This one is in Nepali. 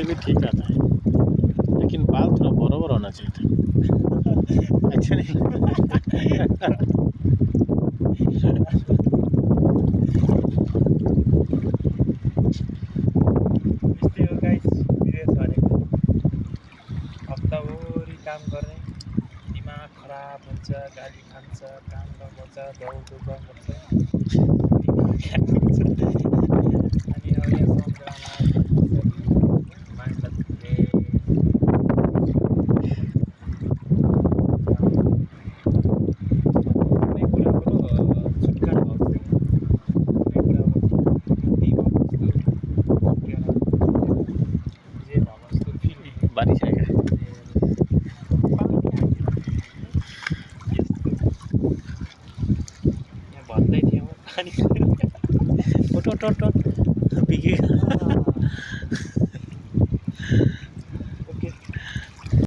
भी ठीक रहता है, लेकिन बाल थोड़ा बराबर होना चाहिए था। अच्छा नहीं यस्तै हो गाइस, विदेश भनेको हप्ताभरि काम गर्ने, दिमाग खराब हुन्छ, गाली खान्छ, काम नगर्छ, दौड गर्छ, दिमाग ख्याट हुन्छ। अनि अब यहाँ समुद्रमा माइन्डलाई दुख्ने कुनै कुराको छुटकारा भएको छैन। कुनै कुराबाट मुक्ति भएको जस्तो, छुटकारा जे भएको जस्तो फिल हुँदैन। बारिश आएगा। यस्तो यहाँ भन्दै थियो पानी उठ उठ उठ उठ।